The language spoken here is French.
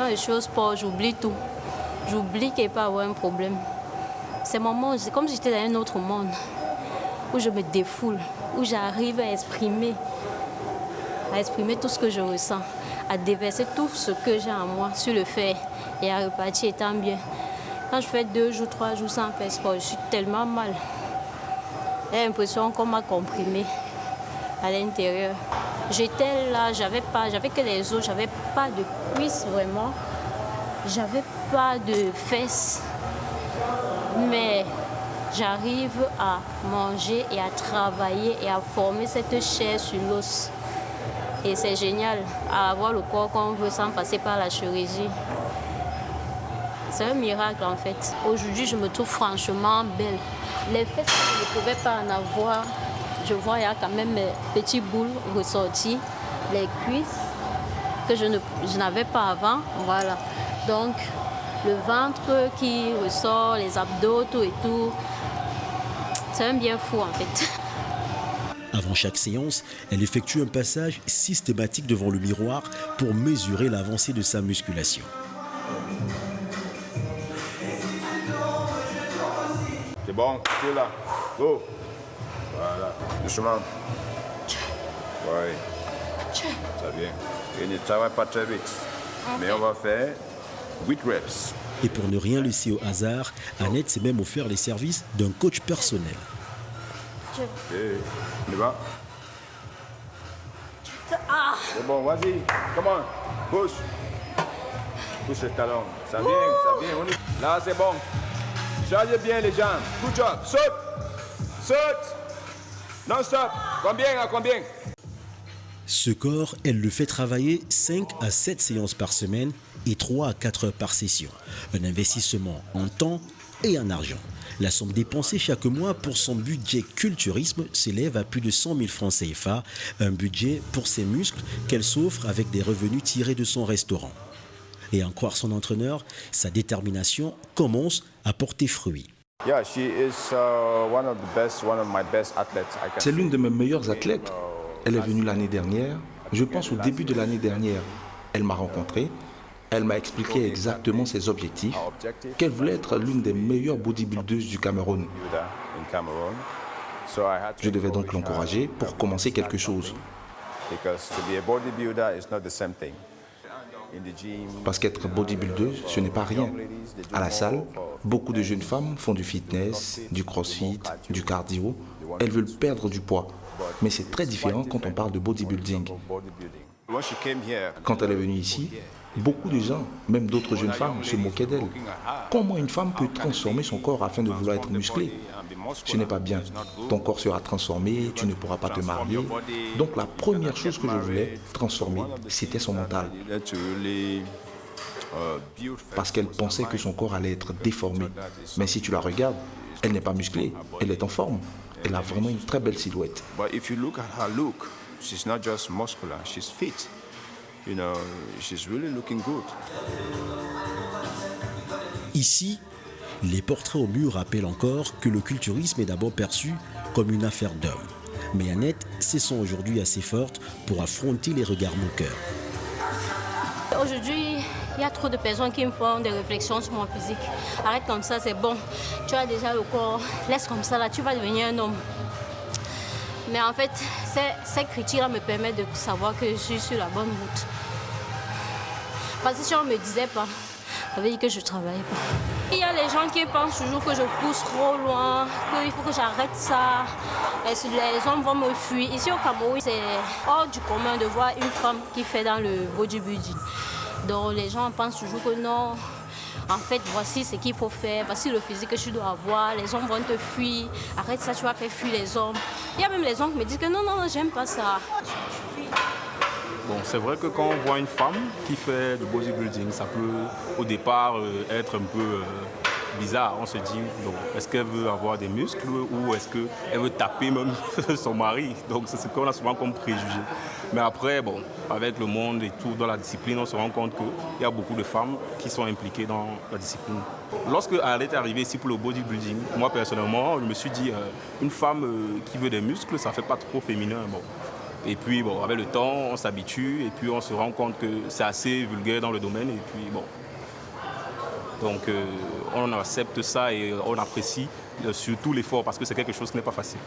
quand je suis au sport, j'oublie tout. J'oublie qu'il peut y avoir un problème. C'est comme si j'étais dans un autre monde, où je me défoule, où j'arrive à exprimer tout ce que je ressens, à déverser tout ce que j'ai en moi sur le fer et à repartir étant bien. Quand je fais 2 jours, 3 jours sans faire sport, je suis tellement mal. J'ai l'impression qu'on m'a comprimé à l'intérieur. J'étais là, j'avais que les os, j'avais pas de cuisses vraiment, j'avais pas de fesses, mais j'arrive à manger et à travailler et à former cette chair sur l'os. Et c'est génial, à avoir le corps qu'on veut sans passer par la chirurgie. C'est un miracle en fait. Aujourd'hui, je me trouve franchement belle. Les fesses, je ne pouvais pas en avoir. Je vois, il y a quand même mes petits boules ressorties. Les cuisses que je n'avais pas avant. Voilà. Donc, le ventre qui ressort, les abdos, tout et tout. C'est un bien fou en fait. Avant chaque séance, elle effectue un passage systématique devant le miroir pour mesurer l'avancée de sa musculation. C'est bon, c'est là. Go. Voilà. Doucement. Oui. Ça vient. Et ne travaille pas très vite. Mais on va faire 8 reps. Et pour ne rien laisser au hasard, Annette s'est même offert les services d'un coach personnel. Et on y va. C'est bon, vas-y. Come on. Push. Pousse le talon. Ça vient, ça vient. Là, c'est bon. Chargez bien les jambes. Good job. Saute. Saute. Non-stop. Combien à combien? Ce corps, elle le fait travailler 5 à 7 séances par semaine et 3 à 4 heures par session. Un investissement en temps et en argent. La somme dépensée chaque mois pour son budget culturisme s'élève à plus de 100 000 francs CFA, un budget pour ses muscles qu'elle s'offre avec des revenus tirés de son restaurant. Et en croire son entraîneur, sa détermination commence à porter fruit. C'est l'une de mes meilleures athlètes. Elle est venue l'année dernière, je pense au début de l'année dernière. Elle m'a rencontré, elle m'a expliqué exactement ses objectifs, qu'elle voulait être l'une des meilleures bodybuildeuses du Cameroun. Je devais donc l'encourager pour commencer quelque chose. Parce qu'être bodybuildeuse, ce n'est pas rien. À la salle, beaucoup de jeunes femmes font du fitness, du crossfit, du cardio. Elles veulent perdre du poids. Mais c'est très différent quand on parle de bodybuilding. Quand elle est venue ici, beaucoup de gens, même d'autres jeunes femmes, se moquaient d'elle. Comment une femme peut transformer son corps afin de vouloir être musclée? Ce n'est pas bien. Ton corps sera transformé, tu ne pourras pas te marier. Donc la première chose que je voulais transformer, c'était son mental. Parce qu'elle pensait que son corps allait être déformé. Mais si tu la regardes, elle n'est pas musclée, elle est en forme. Elle a vraiment une très belle silhouette. She's not just muscular, she's fit. You know, she's really looking good. Ici, les portraits au mur rappellent encore que le culturisme est d'abord perçu comme une affaire d'hommes. Mais Annette se sent aujourd'hui assez forte pour affronter les regards moqueurs. Aujourd'hui, il y a trop de personnes qui me font des réflexions sur mon physique. Arrête comme ça, c'est bon. Tu as déjà le corps, laisse comme ça, là, tu vas devenir un homme. Mais en fait, ces critiques-là me permettent de savoir que je suis sur la bonne route. Parce que si on ne me disait pas, ça veut dire que je ne travaillais pas. Il y a les gens qui pensent toujours que je pousse trop loin, qu'il faut que j'arrête ça. Les hommes vont me fuir. Ici au Cameroun, c'est hors du commun de voir une femme qui fait dans le bodybuilding. Donc les gens pensent toujours que non. En fait, voici ce qu'il faut faire, voici le physique que tu dois avoir, les hommes vont te fuir, arrête ça, tu vas faire fuir les hommes. Il y a même les hommes qui me disent que non, j'aime pas ça. Bon, c'est vrai que quand on voit une femme qui fait du bodybuilding, ça peut au départ être un peu bizarre. On se dit, est-ce qu'elle veut avoir des muscles ou est-ce qu'elle veut taper même son mari? Donc c'est ce qu'on a souvent comme préjugé. Mais après, bon, avec le monde et tout, dans la discipline, on se rend compte qu'il y a beaucoup de femmes qui sont impliquées dans la discipline. Lorsque elle est arrivée ici pour le bodybuilding, moi personnellement, je me suis dit, une femme qui veut des muscles, ça ne fait pas trop féminin. Bon. Et puis, bon, avec le temps, on s'habitue et puis on se rend compte que c'est assez vulgaire dans le domaine. Et puis, bon. Donc, on accepte ça et on apprécie surtout l'effort parce que c'est quelque chose qui n'est pas facile.